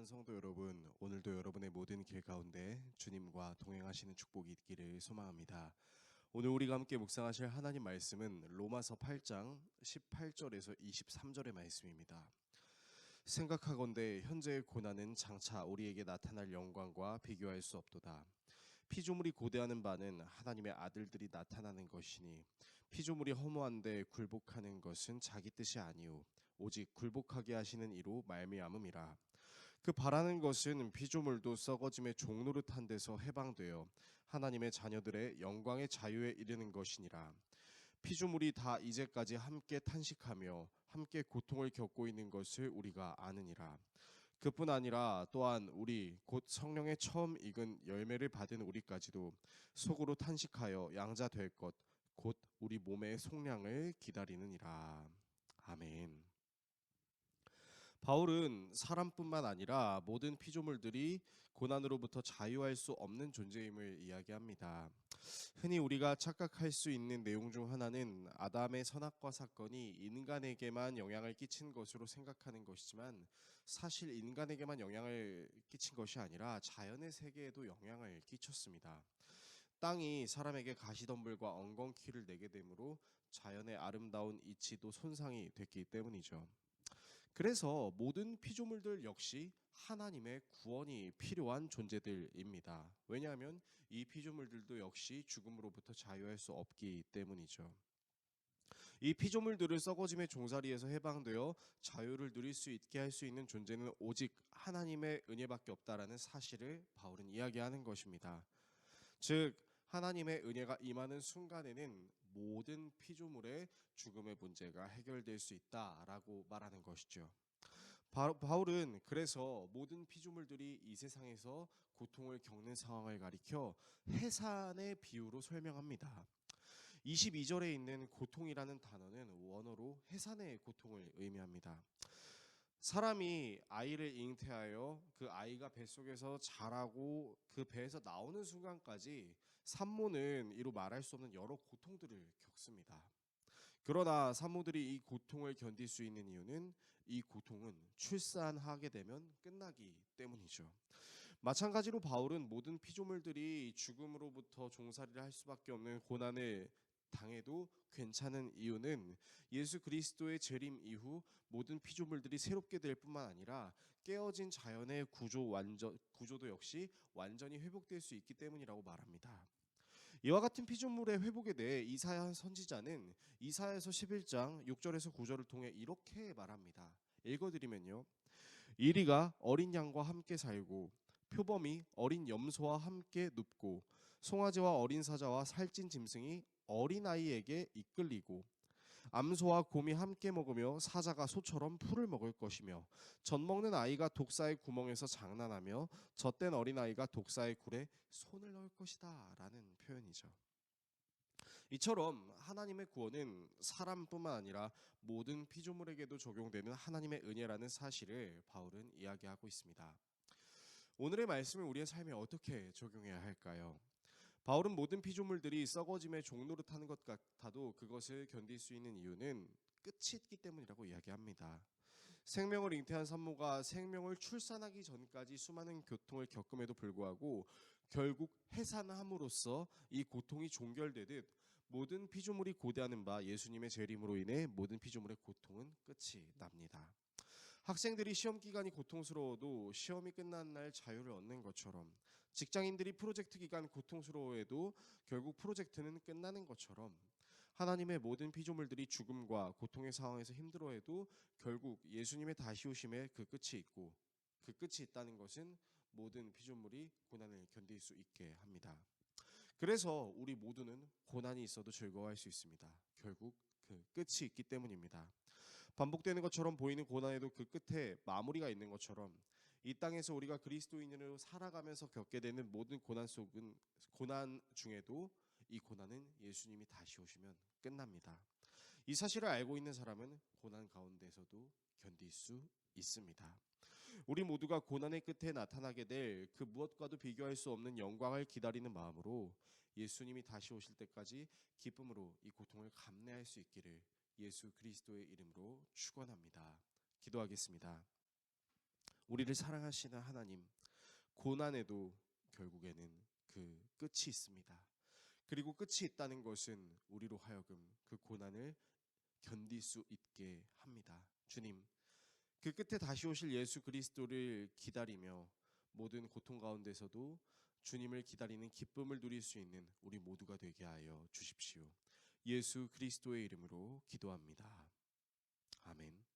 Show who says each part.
Speaker 1: 사랑하는 성도 여러분, 오늘도 여러분의 모든 길 가운데 주님과 동행하시는 축복이 있기를 소망합니다. 오늘 우리가 함께 묵상하실 하나님 말씀은 로마서 8장 18절에서 23절의 말씀입니다. 생각하건대 현재의 고난은 장차 우리에게 나타날 영광과 비교할 수 없도다. 피조물이 고대하는 바는 하나님의 아들들이 나타나는 것이니 피조물이 허무한데 굴복하는 것은 자기 뜻이 아니오 오직 굴복하게 하시는 이로 말미암음이라. 그 바라는 것은 피조물도 썩어짐의 종노릇한 데서 해방되어 하나님의 자녀들의 영광의 자유에 이르는 것이니라. 피조물이 다 이제까지 함께 탄식하며 함께 고통을 겪고 있는 것을 우리가 아느니라. 그뿐 아니라 또한 우리 곧 성령의 처음 익은 열매를 받은 우리까지도 속으로 탄식하여 양자 될 것 곧 우리 몸의 속량을 기다리느니라. 아멘. 바울은 사람뿐만 아니라 모든 피조물들이 고난으로부터 자유할 수 없는 존재임을 이야기합니다. 흔히 우리가 착각할 수 있는 내용 중 하나는 아담의 선악과 사건이 인간에게만 영향을 끼친 것으로 생각하는 것이지만, 사실 인간에게만 영향을 끼친 것이 아니라 자연의 세계에도 영향을 끼쳤습니다. 땅이 사람에게 가시덤불과 엉겅퀴를 내게 되므로 자연의 아름다운 이치도 손상이 됐기 때문이죠. 그래서 모든 피조물들 역시 하나님의 구원이 필요한 존재들입니다. 왜냐하면 이 피조물들도 역시 죽음으로부터 자유할 수 없기 때문이죠. 이 피조물들을 썩어짐의 종살이에서 해방되어 자유를 누릴 수 있게 할 수 있는 존재는 오직 하나님의 은혜밖에 없다라는 사실을 바울은 이야기하는 것입니다. 즉 하나님의 은혜가 임하는 순간에는 모든 피조물의 죽음의 문제가 해결될 수 있다라고 말하는 것이죠. 바울은 그래서 모든 피조물들이 이 세상에서 고통을 겪는 상황을 가리켜 해산의 비유로 설명합니다. 22절에 있는 고통이라는 단어는 원어로 해산의 고통을 의미합니다. 사람이 아이를 잉태하여 그 아이가 뱃속에서 자라고 그 배에서 나오는 순간까지 산모는 이루 말할 수 없는 여러 고통들을 겪습니다. 그러나 산모들이 이 고통을 견딜 수 있는 이유는 이 고통은 출산하게 되면 끝나기 때문이죠. 마찬가지로 바울은 모든 피조물들이 죽음으로부터 종살이를 할 수밖에 없는 고난을 당해도 괜찮은 이유는 예수 그리스도의 재림 이후 모든 피조물들이 새롭게 될 뿐만 아니라 깨어진 자연의 구조도 역시 완전히 회복될 수 있기 때문이라고 말합니다. 이와 같은 피조물의 회복에 대해 이사야 선지자는 이사야서 11장 6절에서 9절을 통해 이렇게 말합니다. 읽어드리면요. 이리가 어린 양과 함께 살고 표범이 어린 염소와 함께 눕고 송아지와 어린 사자와 살찐 짐승이 어린아이에게 이끌리고 암소와 곰이 함께 먹으며 사자가 소처럼 풀을 먹을 것이며 젖 먹는 아이가 독사의 구멍에서 장난하며 젖된 어린아이가 독사의 굴에 손을 넣을 것이다 라는 표현이죠. 이처럼 하나님의 구원은 사람뿐만 아니라 모든 피조물에게도 적용되는 하나님의 은혜라는 사실을 바울은 이야기하고 있습니다. 오늘의 말씀을 우리의 삶에 어떻게 적용해야 할까요? 바울은 모든 피조물들이 썩어짐의 종노릇하는 것 같아도 그것을 견딜 수 있는 이유는 끝이 있기 때문이라고 이야기합니다. 생명을 잉태한 산모가 생명을 출산하기 전까지 수많은 고통을 겪음에도 불구하고 결국 해산함으로써 이 고통이 종결되듯 모든 피조물이 고대하는 바 예수님의 재림으로 인해 모든 피조물의 고통은 끝이 납니다. 학생들이 시험 기간이 고통스러워도 시험이 끝난 날 자유를 얻는 것처럼, 직장인들이 프로젝트 기간 고통스러워해도 결국 프로젝트는 끝나는 것처럼, 하나님의 모든 피조물들이 죽음과 고통의 상황에서 힘들어해도 결국 예수님의 다시 오심에 그 끝이 있고, 그 끝이 있다는 것은 모든 피조물이 고난을 견딜 수 있게 합니다. 그래서 우리 모두는 고난이 있어도 즐거워할 수 있습니다. 결국 그 끝이 있기 때문입니다. 반복되는 것처럼 보이는 고난에도 그 끝에 마무리가 있는 것처럼 이 땅에서 우리가 그리스도인으로 살아가면서 겪게 되는 모든 고난 중에도 이 고난은 예수님이 다시 오시면 끝납니다. 이 사실을 알고 있는 사람은 고난 가운데서도 견딜 수 있습니다. 우리 모두가 고난의 끝에 나타나게 될 그 무엇과도 비교할 수 없는 영광을 기다리는 마음으로 예수님이 다시 오실 때까지 기쁨으로 이 고통을 감내할 수 있기를 예수 그리스도의 이름으로 축원합니다. 기도하겠습니다. 우리를 사랑하시는 하나님, 고난에도 결국에는 그 끝이 있습니다. 그리고 끝이 있다는 것은 우리로 하여금 그 고난을 견딜 수 있게 합니다. 주님, 그 끝에 다시 오실 예수 그리스도를 기다리며 모든 고통 가운데서도 주님을 기다리는 기쁨을 누릴 수 있는 우리 모두가 되게 하여 주십시오. 예수 그리스도의 이름으로 기도합니다. 아멘.